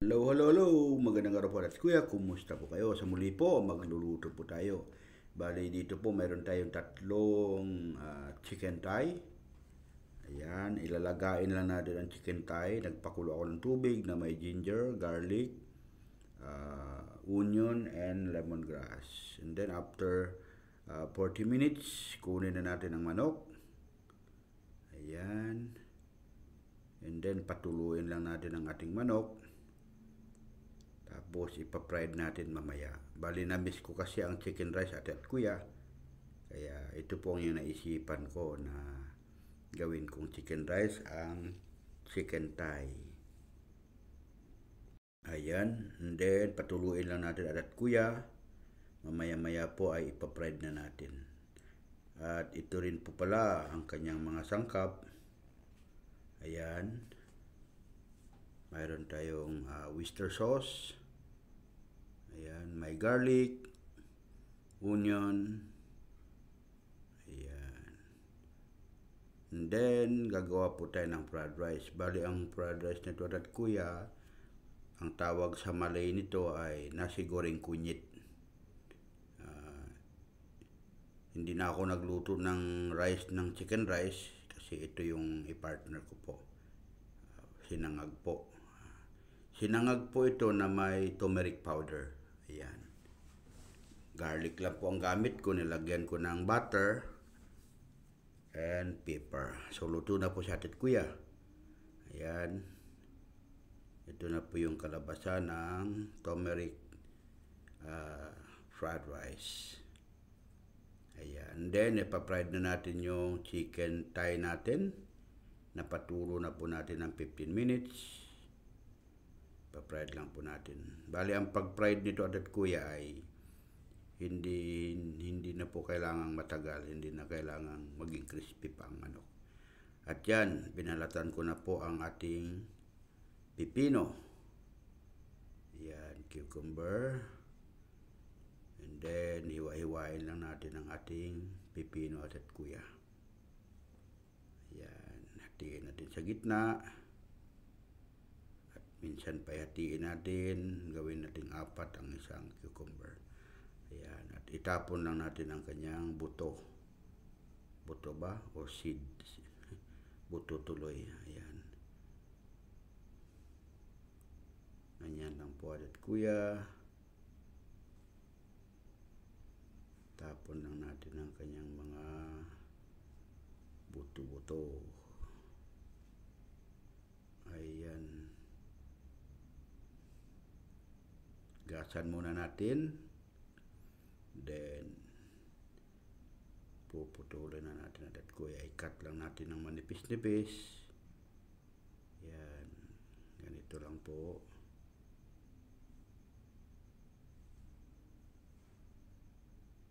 Hello, hello, hello. Magandang araw po at kuya. Kumusta po kayo? Sa muli po, magluluto po tayo. Bali, dito po mayroon tayong tatlong chicken thigh. Ayan, ilalagain lang natin ang chicken thigh. Nagpakulo ako ng tubig na may ginger, garlic, onion, and lemongrass. And then after 40 minutes, kunin na natin ang manok. Ayan. And then patuluin lang natin ang ating manok. Tapos ipa-fried natin mamaya. Bali na-miss ko kasi ang chicken rice at kuya. Kaya ito po ang yung naisipan ko na gawin kong chicken rice ang chicken thigh. Ayan. And then patuluin lang natin at kuya. Mamaya-maya po ay ipa-fried na natin. At ito rin po pala ang kanyang mga sangkap. Ayan. Mayroon tayong Worcester sauce. Ayan, may garlic, onion. Ayan. And then, gagawa po tayo ng fried rice. Bali, ang fried rice nito at kuya, ang tawag sa Malay nito ay nasi goreng kunyit. Hindi na ako nagluto ng rice ng chicken rice kasi ito yung i-partner ko po. Sinangag po. Sinangag po ito na may turmeric powder. Ayan. Garlic lang po ang gamit ko. Nilagyan ko ng butter and pepper. So, luto na po siya at kuya. Ayan. Ito na po yung kalabasan ng turmeric fried rice. Ayan. Then, ipa-fried na natin yung chicken thigh natin. Napatulo na po natin ng 15 minutes. Pa-fried lang po natin. Bali, ang pag-fried nito at kuya ay hindi na po kailangang matagal. Hindi na kailangang maging crispy pa ang manok. At yan, binalatan ko na po ang ating pipino. Yan, cucumber. And then, hiwa-hiwain lang natin ang ating pipino at kuya. Yan, hatiin natin sa gitna. Minsan pa hatiin natin, gawin natin 4 ang isang cucumber. Ayan, at itapon lang natin ang kanyang buto. Buto ba? O seed? Buto tuloy. Ayan. Ganyan lang po at kuya. Tapon lang natin ang kanyang mga buto-buto. Ayan. Gasan muna natin. Then, puputulin na natin at kuya. I-cut lang natin ng manipis-nipis. Yan. Ganito lang po.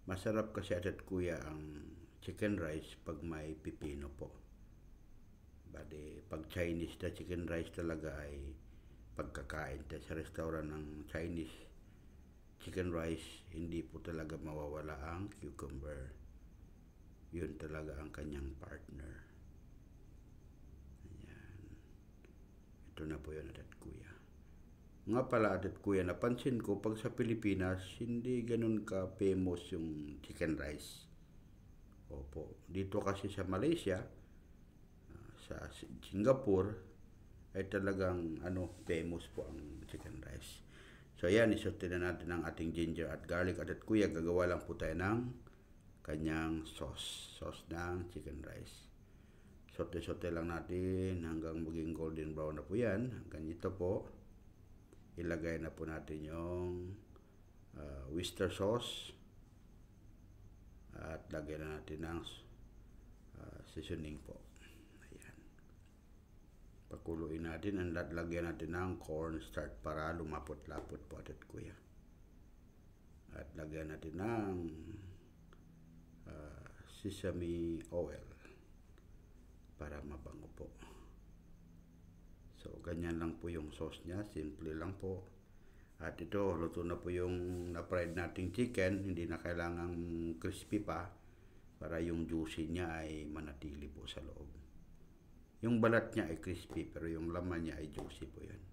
Masarap kasi at kuya ang chicken rice pag may pipino po. Bali, pag Chinese na chicken rice talaga ay pagkakain tayo sa restaurant ng Chinese chicken rice, hindi po talaga mawawala ang cucumber. Yun talaga ang kanyang partner. Ayan. Ito na po yun at kuya. Nga pala at kuya, napansin ko pag sa Pilipinas, hindi ganun ka-famous yung chicken rice. Opo. Dito kasi sa Malaysia, sa Singapore, ay talagang famous po ang chicken rice. So ayan, isote na natin ang ating ginger at garlic at kuya. Gagawa lang po tayo ng kanyang sauce. Sauce ng chicken rice. Sote-sote lang natin hanggang maging golden brown na po yan. Ganito po. Ilagay na po natin yung Worcester sauce. At lagyan na natin ng seasoning po. Pakuluin natin at lagyan natin ng cornstarch para lumapot-lapot po at kuya. At lagyan natin ng sesame oil para mabango po. So, ganyan lang po yung sauce niya. Simple lang po. At ito, luto na po yung na-fried nating chicken. Hindi na kailangang crispy pa para yung juicy niya ay manatili po sa loob. Yung balat niya ay crispy pero yung laman niya ay juicy po yan.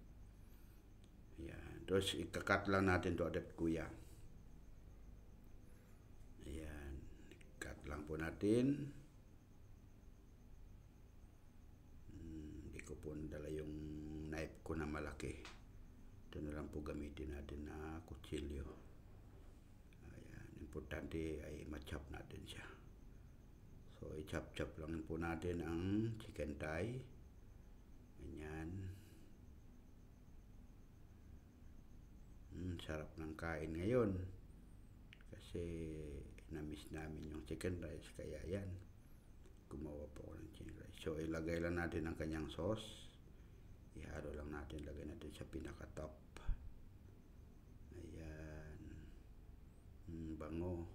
Tapos ikakat lang natin to adat kuya. Ayan. Cut lang po natin. Hindi ko po nadala yung knife ko na malaki. Ito na lang po gamitin natin na kutsilyo. Ayan. Importante ay ma-chop natin siya. So, i-chop-chop lang po natin ang chicken thigh. Ganyan. Sarap ng kain ngayon. Kasi na-miss namin yung chicken rice. Kaya yan. Gumawa po ako ng chicken rice. So, ilagay lang natin ang kanyang sauce. Ihalo lang natin. Lagay natin sa pinaka-top. Ayan. Bango.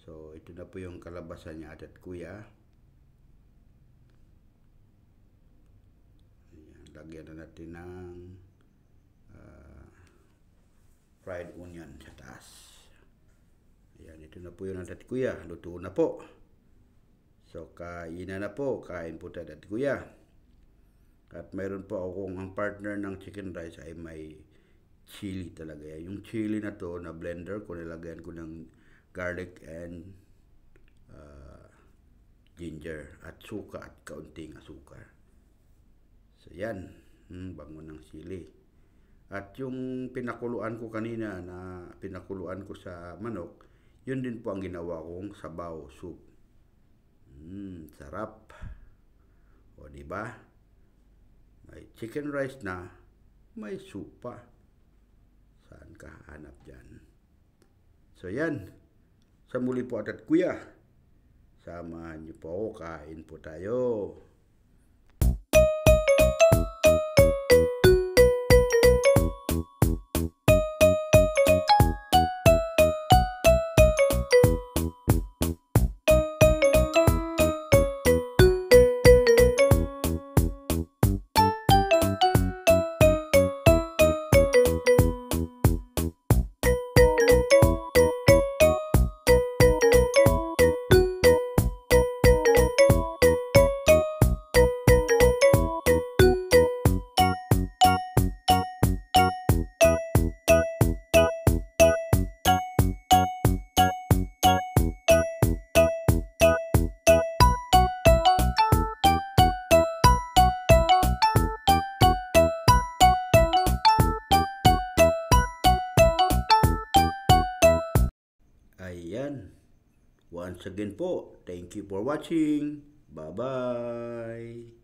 So, ito na po yung kalabasan niya at kuya. Ayan, lagyan na natin ng fried onion sa taas. Ayan, ito na po yung at kuya. Luto na po. So, kainan na po. Kain po tayo at kuya. At mayroon po akong ang partner ng chicken rice ay may chili talaga. Yung chili na to na blender ko, nilagyan ko ng garlic and ginger at suka at kaunting asukar. So yan, bango ng sili. At yung pinakuluan ko kanina na pinakuluan ko sa manok, yun din po ang ginawa kong sabaw soup. Sarap. O di ba? May chicken rice na, may soup pa. Saan ka hanap diyan? So yan. Sa muli po at kuya, samahan niyo po ako, kain po tayo. Ayan. Once again po, thank you for watching. Bye-bye.